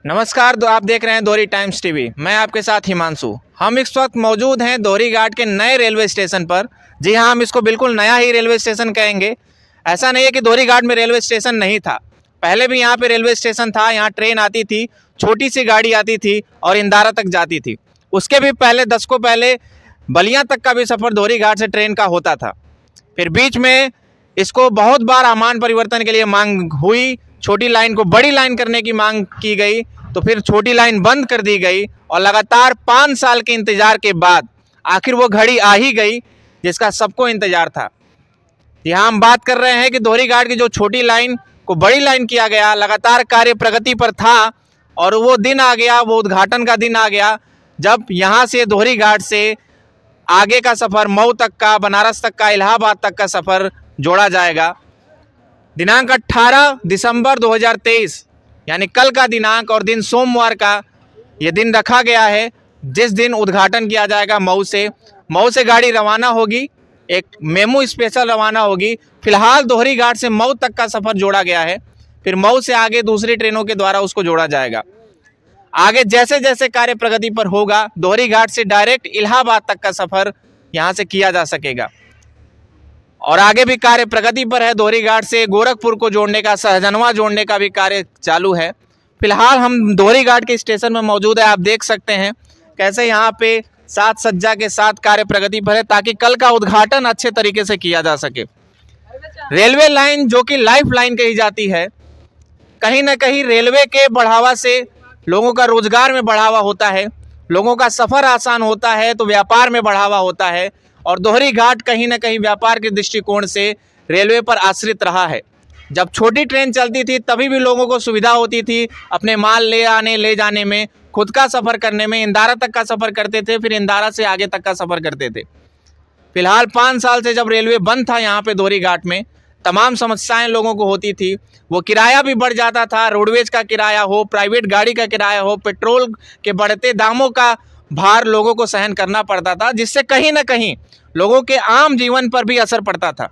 नमस्कार, आप देख रहे हैं दोहरी टाइम्स टीवी। मैं आपके साथ हिमांशु। हम इस वक्त मौजूद हैं दोहरी घाट के नए रेलवे स्टेशन पर। जी हाँ, हम इसको बिल्कुल नया ही रेलवे स्टेशन कहेंगे। ऐसा नहीं है कि दोहरी घाट में रेलवे स्टेशन नहीं था, पहले भी यहाँ पे रेलवे स्टेशन था। यहाँ ट्रेन आती थी, छोटी सी गाड़ी आती थी और इंदारा तक जाती थी। उसके भी पहले दशकों पहले बलिया तक का भी सफ़र दोहरी घाट से ट्रेन का होता था। फिर बीच में इसको बहुत बार आमान परिवर्तन के लिए मांग हुई, छोटी लाइन को बड़ी लाइन करने की मांग की गई, तो फिर छोटी लाइन बंद कर दी गई और लगातार 5 साल के इंतजार के बाद आखिर वो घड़ी आ ही गई जिसका सबको इंतजार था। यहाँ हम बात कर रहे हैं कि दोहरी घाट की जो छोटी लाइन को बड़ी लाइन किया गया, लगातार कार्य प्रगति पर था और वो दिन आ गया, वो उद्घाटन का दिन आ गया जब यहाँ से दोहरी घाट से आगे का सफ़र मऊ तक का, बनारस तक का, इलाहाबाद तक का सफ़र जोड़ा जाएगा। दिनांक 18 दिसंबर 2023 यानी कल का दिनांक और दिन सोमवार का ये दिन रखा गया है जिस दिन उद्घाटन किया जाएगा। मऊ से गाड़ी रवाना होगी, एक मेमू स्पेशल रवाना होगी। फिलहाल दोहरी घाट से मऊ तक का सफ़र जोड़ा गया है, फिर मऊ से आगे दूसरी ट्रेनों के द्वारा उसको जोड़ा जाएगा। आगे जैसे जैसे कार्य प्रगति पर होगा, दोहरी घाट से डायरेक्ट इलाहाबाद तक का सफ़र यहाँ से किया जा सकेगा। और आगे भी कार्य प्रगति पर है। दोहरी घाट से गोरखपुर को जोड़ने का, सहजनवा जोड़ने का भी कार्य चालू है। फिलहाल हम दोहरी घाट के स्टेशन में मौजूद है। आप देख सकते हैं कैसे यहाँ पे सात सज्जा के साथ कार्य प्रगति पर है ताकि कल का उद्घाटन अच्छे तरीके से किया जा सके। रेलवे लाइन जो कि लाइफ लाइन कही जाती है, कहीं ना कहीं रेलवे के बढ़ावा से लोगों का रोजगार में बढ़ावा होता है, लोगों का सफ़र आसान होता है, तो व्यापार में बढ़ावा होता है। और दोहरी घाट कहीं ना कहीं व्यापार के दृष्टिकोण से रेलवे पर आश्रित रहा है। जब छोटी ट्रेन चलती थी तभी भी लोगों को सुविधा होती थी अपने माल ले आने ले जाने में, खुद का सफ़र करने में। इंदारा तक का सफ़र करते थे, फिर इंदारा से आगे तक का सफ़र करते थे। फिलहाल 5 साल से जब रेलवे बंद था यहाँ पे दोहरी घाट में, तमाम समस्याएं लोगों को होती थी। वो किराया भी बढ़ जाता था, रोडवेज का किराया हो, प्राइवेट गाड़ी का किराया हो, पेट्रोल के बढ़ते दामों का भार लोगों को सहन करना पड़ता था, जिससे कहीं ना कहीं लोगों के आम जीवन पर भी असर पड़ता था।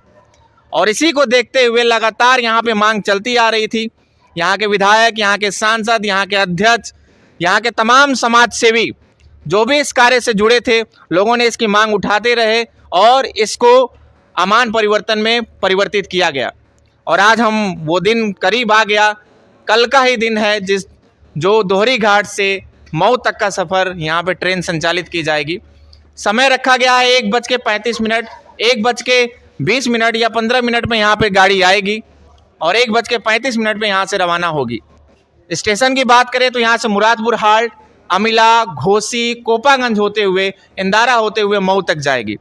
और इसी को देखते हुए लगातार यहाँ पे मांग चलती आ रही थी। यहाँ के विधायक, यहाँ के सांसद, यहाँ के अध्यक्ष, यहाँ के तमाम समाज सेवी जो भी इस कार्य से जुड़े थे, लोगों ने इसकी मांग उठाते रहे और इसको आमान परिवर्तन में परिवर्तित किया गया। और आज हम वो दिन करीब आ गया, कल का ही दिन है जो दोहरी घाट से मऊ तक का सफ़र यहाँ पे ट्रेन संचालित की जाएगी। समय रखा गया है 1:35, 1:20 या 15 मिनट में यहाँ पे गाड़ी आएगी और 1:35 पे यहाँ से रवाना होगी। स्टेशन की बात करें तो यहाँ से मुरादपुर हाल्ट, अमिला, घोसी, कोपागंज होते हुए, इंदारा होते हुए मऊ तक जाएगी।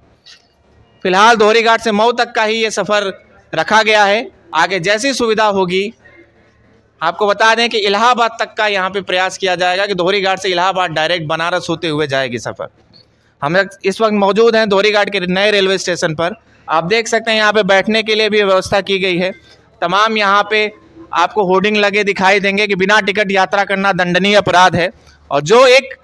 फिलहाल दोहरी घाट से मऊ तक का ही ये सफ़र रखा गया है। आगे जैसी सुविधा होगी, आपको बता दें कि इलाहाबाद तक का यहाँ पे प्रयास किया जाएगा कि दोहरी घाट से इलाहाबाद डायरेक्ट बनारस होते हुए जाएगी सफ़र। हम इस वक्त मौजूद हैं दोहरी घाट के नए रेलवे स्टेशन पर। आप देख सकते हैं यहाँ पे बैठने के लिए भी व्यवस्था की गई है। तमाम यहाँ पे आपको होर्डिंग लगे दिखाई देंगे कि बिना टिकट यात्रा करना दंडनीय अपराध है। और जो एक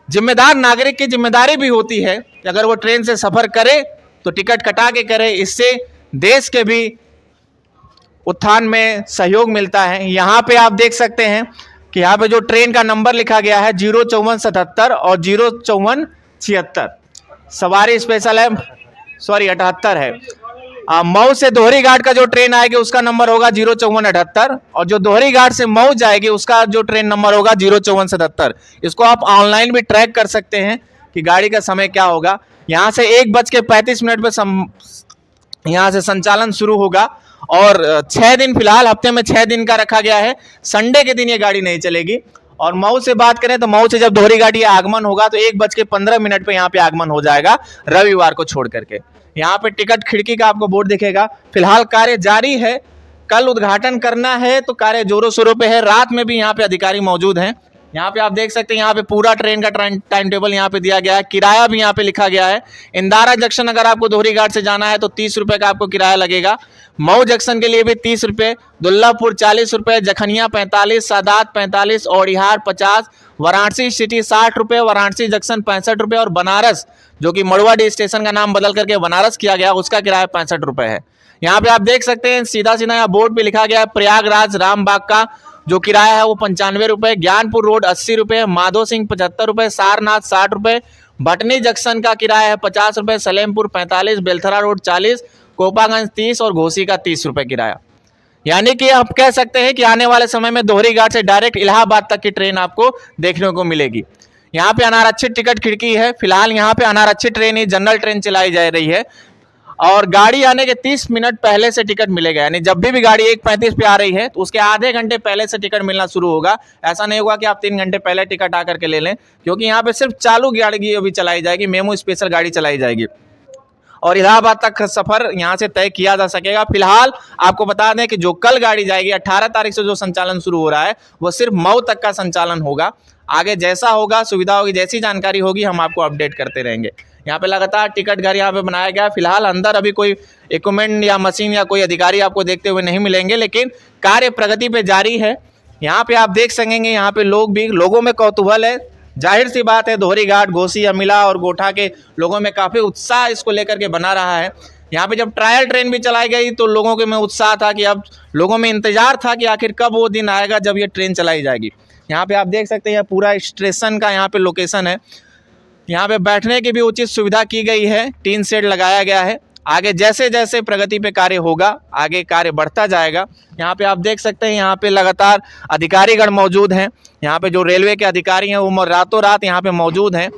जिम्मेदार नागरिक की जिम्मेदारी भी होती है कि अगर वो ट्रेन से सफ़र करे तो टिकट कटा के करे, इससे देश के भी उत्थान में सहयोग मिलता है। यहाँ पे आप देख सकते हैं कि यहाँ पे जो ट्रेन का नंबर लिखा गया है 05477 और 05476। सवारी स्पेशल है, सॉरी 78 है। मऊ से दोहरी घाट का जो ट्रेन आएगी उसका नंबर होगा 05478 और जो दोहरी घाट से मऊ जाएगी उसका जो ट्रेन नंबर होगा 05477। इसको आप ऑनलाइन भी ट्रैक कर सकते हैं कि गाड़ी का समय क्या होगा। यहाँ से 1:35 पे यहाँ से संचालन शुरू होगा और 6 दिन, फिलहाल हफ्ते में 6 दिन का रखा गया है। संडे के दिन ये गाड़ी नहीं चलेगी। और मऊ से बात करें तो मऊ से जब दोहरी घाट ये आगमन होगा तो 1:15 पे यहाँ पे आगमन हो जाएगा, रविवार को छोड़ करके। यहाँ पे टिकट खिड़की का आपको बोर्ड दिखेगा। फिलहाल कार्य जारी है, कल उद्घाटन करना है तो कार्य जोरों शोरों पे है। रात में भी यहाँ पे अधिकारी मौजूद हैं। यहाँ पे आप देख सकते हैं यहाँ पे पूरा ट्रेन का टाइम टेबल यहाँ पे दिया गया है। किराया भी यहाँ पे लिखा गया है। इंदारा जंक्शन अगर आपको दोहरी घाट से जाना है तो 30 रुपये का आपको किराया लगेगा। मऊ जंक्शन के लिए भी 30 रुपये, दुल्लापुर 40 रुपये, जखनिया 45, सादात 45, औड़िहार 50, वाराणसी सिटी 60 रुपये, वाराणसी जंक्शन 65 रुपये और बनारस जो कि मड़ुआडीह स्टेशन का नाम बदल करके बनारस किया गया उसका किराया 65 रुपये है। यहाँ पे आप देख सकते हैं सीधा सीधा यहाँ बोर्ड पे लिखा गया है प्रयागराज रामबाग का जो किराया है वो 95 रुपये, ज्ञानपुर रोड 80 रुपये, माधो सिंह 75 रुपये, सारनाथ 60 रुपये, भटनी जंक्शन का किराया है 50 रुपये, सलेमपुर 45, बेलथरा रोड 40, कोपागंज 30 और घोसी का 30 रुपये किराया। यानी कि आप कह सकते हैं कि आने वाले समय में दोहरी घाट से डायरेक्ट इलाहाबाद तक की ट्रेन आपको देखने को मिलेगी। यहाँ पे अनारक्षित टिकट खिड़की है, फिलहाल यहाँ पे अनारक्षित ट्रेन ही जनरल ट्रेन चलाई जा रही है और गाड़ी आने के 30 मिनट पहले से टिकट मिलेगा। यानी जब भी गाड़ी 1:35 पे आ रही है तो उसके आधे घंटे पहले से टिकट मिलना शुरू होगा। ऐसा नहीं होगा कि आप 3 घंटे पहले टिकट आकर के ले लें, क्योंकि यहाँ पे सिर्फ चालू गाड़ी अभी चलाई जाएगी, मेमो स्पेशल गाड़ी चलाई जाएगी और इलाहाबाद तक का सफर यहाँ से तय किया जा सकेगा। फिलहाल आपको बता दें कि जो कल गाड़ी जाएगी 18 तारीख से जो संचालन शुरू हो रहा है वो सिर्फ मऊ तक का संचालन होगा। आगे जैसा होगा, सुविधा होगी, जैसी जानकारी होगी हम आपको अपडेट करते रहेंगे। यहाँ पे लगातार टिकट घर यहाँ पे बनाया गया है। फिलहाल अंदर अभी कोई इक्विपमेंट या मशीन या कोई अधिकारी आपको देखते हुए नहीं मिलेंगे, लेकिन कार्य प्रगति पे जारी है। यहाँ पे आप देख सकेंगे, यहाँ पे लोगों में कौतूहल है। जाहिर सी बात है, दोहरी घाट, घोसी, अमिला और गोठा के लोगों में काफ़ी उत्साह इसको लेकर के बना रहा है। यहाँ पे जब ट्रायल ट्रेन भी चलाई गई तो लोगों के में उत्साह था कि अब लोगों में इंतजार था कि आखिर कब वो दिन आएगा जब ये ट्रेन चलाई जाएगी। यहाँ पे आप देख सकते हैं पूरा स्टेशन का यहाँ पे लोकेशन है। यहाँ पे बैठने की भी उचित सुविधा की गई है, टीन शेड लगाया गया है। आगे जैसे जैसे प्रगति पे कार्य होगा, आगे कार्य बढ़ता जाएगा। यहाँ पे आप देख सकते हैं, यहाँ पे लगातार अधिकारीगण मौजूद हैं। यहाँ पे जो रेलवे के अधिकारी हैं वो रातों रात यहाँ पे मौजूद हैं।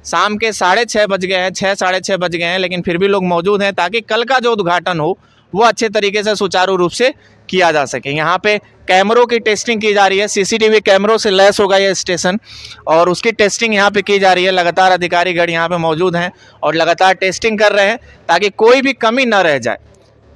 शाम के 6:30 बज गए हैं, 6 साढ़े 6 बज गए हैं, लेकिन फिर भी लोग मौजूद हैं ताकि कल का जो उद्घाटन हो वो अच्छे तरीके से सुचारू रूप से किया जा सके। यहाँ पे कैमरों की टेस्टिंग की जा रही है, सीसीटीवी कैमरों से लैस होगा ये स्टेशन और उसकी टेस्टिंग यहाँ पे की जा रही है। लगातार अधिकारीगण यहाँ पे मौजूद हैं और लगातार टेस्टिंग कर रहे हैं ताकि कोई भी कमी न रह जाए,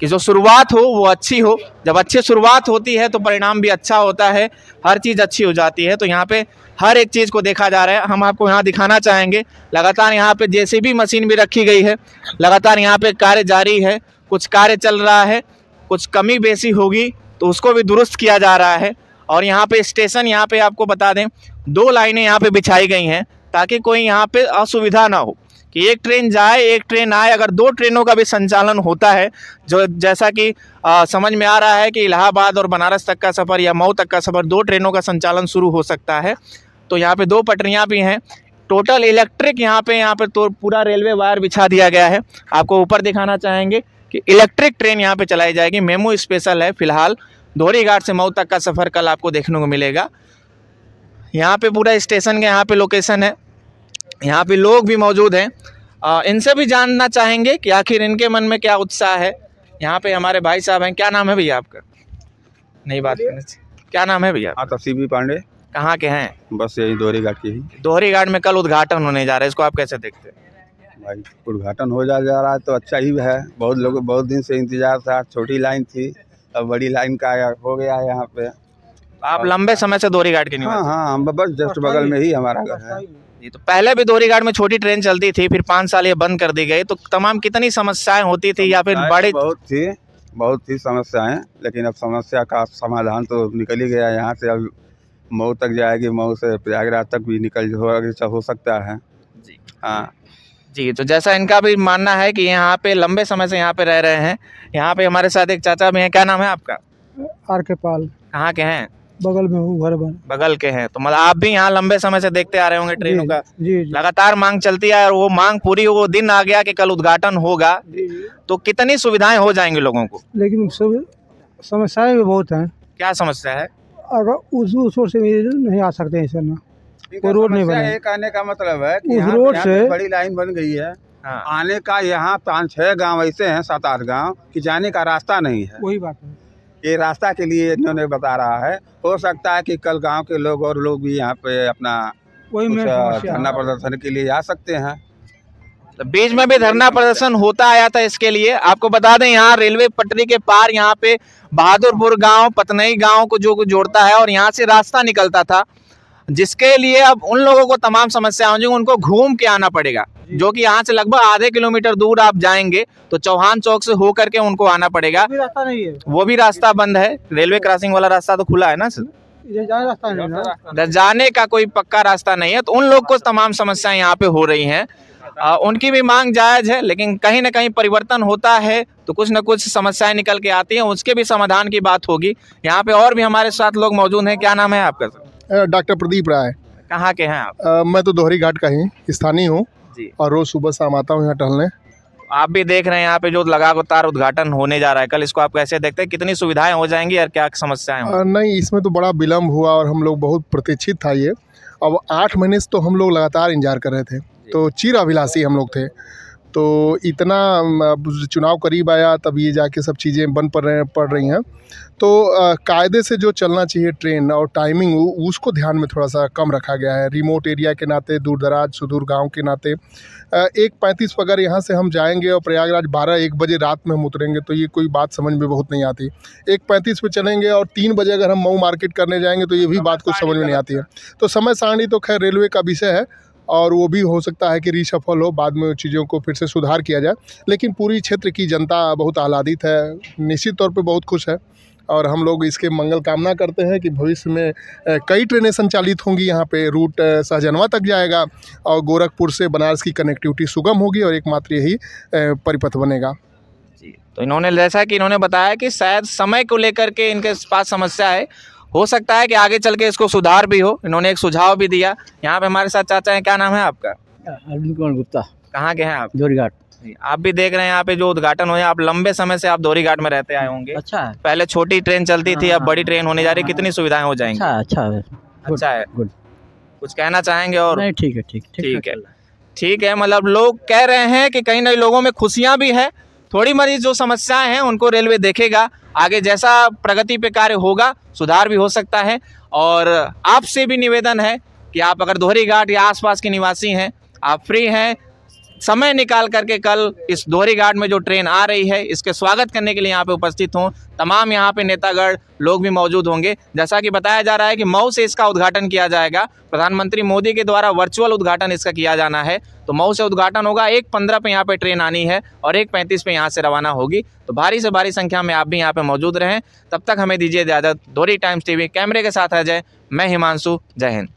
कि जो शुरुआत हो वो अच्छी हो। जब अच्छी शुरुआत होती है तो परिणाम भी अच्छा होता है, हर चीज़ अच्छी हो जाती है। तो यहाँ पे हर एक चीज़ को देखा जा रहा है। हम आपको यहाँ दिखाना चाहेंगे, लगातार यहाँ पे जेसीबी मशीन भी रखी गई है, लगातार यहाँ पे कार्य जारी है, कुछ कार्य चल रहा है, कुछ कमी बेसी होगी तो उसको भी दुरुस्त किया जा रहा है। और यहाँ पे स्टेशन, यहाँ पे आपको बता दें 2 लाइनें यहाँ पे बिछाई गई हैं ताकि कोई यहाँ पे असुविधा ना हो कि एक ट्रेन जाए एक ट्रेन आए। अगर 2 ट्रेनों का भी संचालन होता है, जो जैसा कि समझ में आ रहा है कि इलाहाबाद और बनारस तक का सफ़र या मऊ तक का सफ़र 2 ट्रेनों का संचालन शुरू हो सकता है। तो यहाँ पे 2 पटरियाँ भी हैं, टोटल इलेक्ट्रिक यहाँ पे तो पूरा रेलवे वायर बिछा दिया गया है। आपको ऊपर दिखाना चाहेंगे कि इलेक्ट्रिक ट्रेन यहाँ पे चलाई जाएगी, मेमो स्पेशल है। फिलहाल दोहरी घाट से मऊ तक का सफ़र कल आपको देखने को मिलेगा। यहाँ पे पूरा स्टेशन का यहाँ पे लोकेशन है, यहाँ पे लोग भी मौजूद हैं। इनसे भी जानना चाहेंगे कि आखिर इनके मन में क्या उत्साह है। यहाँ पे हमारे भाई साहब हैं। क्या नाम है भैया आपका? नहीं बात करनी चाहिए। क्या नाम है भैया? तसीबी पांडे। कहाँ के हैं? बस यही दोहरी घाट की ही। दोहरी घाट में कल उद्घाटन होने जा रहा है, इसको आप कैसे देखते हैं? भाई उद्घाटन हो जा रहा है तो अच्छा ही है। बहुत दिन से इंतजार था, छोटी लाइन थी, अब बड़ी लाइन का हो गया है यहाँ पे। आप लंबे समय से दोहरी घाट के निवासी? हाँ, हम बस जस्ट बगल में ही हमारा घर है। जी, तो पहले भी दोहरी घाट में छोटी ट्रेन चलती थी, फिर 5 साल ये बंद कर दी गई, तो तमाम कितनी समस्याएं होती थी या फिर बड़ी? बहुत थी समस्याएं, लेकिन अब समस्या का समाधान तो निकल ही गया। यहाँ से अब मऊ तक जाएगी, मऊ से प्रयागराज तक भी हो सकता है जी। हाँ जी, तो जैसा इनका भी मानना है कि यहाँ पे लंबे समय से यहाँ पे रह रहे हैं। यहाँ पे हमारे साथ एक चाचा भी हैं। क्या नाम है आपका? RK पाल। कहाँ के हैं? बगल में हूँ, घर बन। बगल के हैं, तो मतलब आप भी यहाँ लंबे समय से देखते आ रहे होंगे ट्रेनों का? जी। लगातार मांग चलती है और वो मांग पूरी, वो दिन आ गया कि कल उद्घाटन होगा, तो कितनी सुविधाएं हो जाएंगी लोगों को? लेकिन सब समस्याएं भी बहुत हैं। क्या समस्या है? अगर उस रोड से नहीं आ सकते हैं सर ना, कोई रोड नहीं बना। एक आने का मतलब है कि उस रोड से बड़ी लाइन बन गई है। हाँ। आने का यहाँ 5-6 गांव ऐसे हैं, 7-8 गांव कि जाने का रास्ता नहीं है। वही बात है, ये रास्ता के लिए इन्होंने बता रहा है। हो सकता है कि कल गांव के लोग और लोग भी यहाँ पे अपना वही मेन समस्या धरना प्रदर्शन के लिए आ सकते हैं। तो बीच में भी धरना प्रदर्शन होता आया था। इसके लिए आपको बता दें, यहाँ रेलवे पटरी के पार यहाँ पे बहादुरपुर गांव, पतनई गांव को जो जोड़ता है और यहाँ से रास्ता निकलता था, जिसके लिए अब उन लोगों को तमाम समस्या होंगी, उनको घूम के आना पड़ेगा, जो कि यहाँ से लगभग आधे किलोमीटर दूर आप जाएंगे तो चौहान चौक से होकर के उनको आना पड़ेगा। रास्ता नहीं है, वो भी रास्ता बंद है। रेलवे क्रॉसिंग वाला रास्ता तो खुला है ना सर? रास्ता नहीं, जाने का कोई पक्का रास्ता नहीं है, तो उन लोग को तमाम समस्याएं यहाँ पे हो रही हैं। उनकी भी मांग जायज़ है, लेकिन कहीं ना कहीं परिवर्तन होता है तो कुछ न कुछ समस्याएं निकल के आती हैं, उसके भी समाधान की बात होगी। यहाँ पे और भी हमारे साथ लोग मौजूद हैं। क्या नाम है आपका सर? डॉक्टर प्रदीप राय। कहाँ के हैं आप? मैं तो दोहरी घाट का ही स्थानीय हूँ जी। और रोज़ सुबह शाम आता हूँ यहाँ टहलने। आप भी देख रहे हैं यहाँ पे जो लगातार उद्घाटन होने जा रहा है, कल इसको आप कैसे देखते हैं? कितनी सुविधाएं हो जाएंगी और क्या समस्याएं होंगी? नहीं, इसमें तो बड़ा विलम्ब हुआ और हम लोग बहुत प्रतीक्षित था ये। अब 8 महीने से तो हम लोग लगातार इंतजार कर रहे थे, तो चिर अभिलाषी हम लोग थे। तो इतना चुनाव करीब आया तब ये जाके सब चीज़ें बन पड़ रही हैं। तो कायदे से जो चलना चाहिए ट्रेन और टाइमिंग उसको ध्यान में थोड़ा सा कम रखा गया है। रिमोट एरिया के नाते, दूर दराज सुदूर गांव के नाते 1:35 पर अगर यहाँ से हम जाएंगे और प्रयागराज 12-1 बजे रात में हम उतरेंगे तो ये कोई बात समझ में बहुत नहीं आती। 1:35 पे चलेंगे और 3 बजे अगर हम मऊ मार्केट करने जाएंगे तो ये भी बात कुछ समझ में नहीं आती है। तो समय सारणी तो खैर रेलवे का विषय है और वो भी हो सकता है कि रीशफल हो, बाद में चीज़ों को फिर से सुधार किया जाए। लेकिन पूरी क्षेत्र की जनता बहुत आह्लादित है, निश्चित तौर पे बहुत खुश है और हम लोग इसके मंगल कामना करते हैं कि भविष्य में कई ट्रेनें संचालित होंगी। यहाँ पे रूट सहजनवा तक जाएगा और गोरखपुर से बनारस की कनेक्टिविटी सुगम होगी और एकमात्र यही परिपथ बनेगा। जी, तो इन्होंने जैसा कि इन्होंने बताया कि शायद समय को लेकर के इनके पास समस्या है, हो सकता है कि आगे चल के इसको सुधार भी हो। इन्होंने एक सुझाव भी दिया। यहाँ पे हमारे साथ चाचा हैं। क्या नाम है आपका? अरविंद कुमार गुप्ता, कहाँ के हैं आप? दोहरी घाट। आप भी देख रहे हैं यहाँ पे जो उद्घाटन हुए, आप लंबे समय से आप दोहरी घाट में रहते आए होंगे। अच्छा है, पहले छोटी ट्रेन चलती थी, अब बड़ी ट्रेन होने जा रही है। कितनी सुविधाएं हो जाएंगी? अच्छा है, अच्छा है। गुड। कुछ कहना चाहेंगे? और नहीं, ठीक है, ठीक है, ठीक है। मतलब लोग कह रहे हैं कि कहीं ना लोगों में खुशियां भी है, थोड़ी मरी जो समस्याएं हैं उनको रेलवे देखेगा। आगे जैसा प्रगति पे कार्य होगा सुधार भी हो सकता है। और आपसे भी निवेदन है कि आप अगर दोहरी घाट या आसपास के निवासी हैं, आप फ्री हैं, समय निकाल करके कल इस दोहरी घाट में जो ट्रेन आ रही है इसके स्वागत करने के लिए यहाँ पे उपस्थित हों। तमाम यहाँ पे नेतागण लोग भी मौजूद होंगे। जैसा कि बताया जा रहा है कि मऊ से इसका उद्घाटन किया जाएगा, प्रधानमंत्री मोदी के द्वारा वर्चुअल उद्घाटन इसका किया जाना है। तो मऊ से उद्घाटन होगा, 1:15 पे यहाँ पे ट्रेन आनी है और 1:35 पे यहाँ से रवाना होगी। तो भारी से भारी संख्या में आप भी यहाँ पे मौजूद रहें। तब तक हमें दीजिए इजाज़त। दोहरी टाइम्स टीवी कैमरे के साथ अजय, मैं हिमांशु। जय हिंद।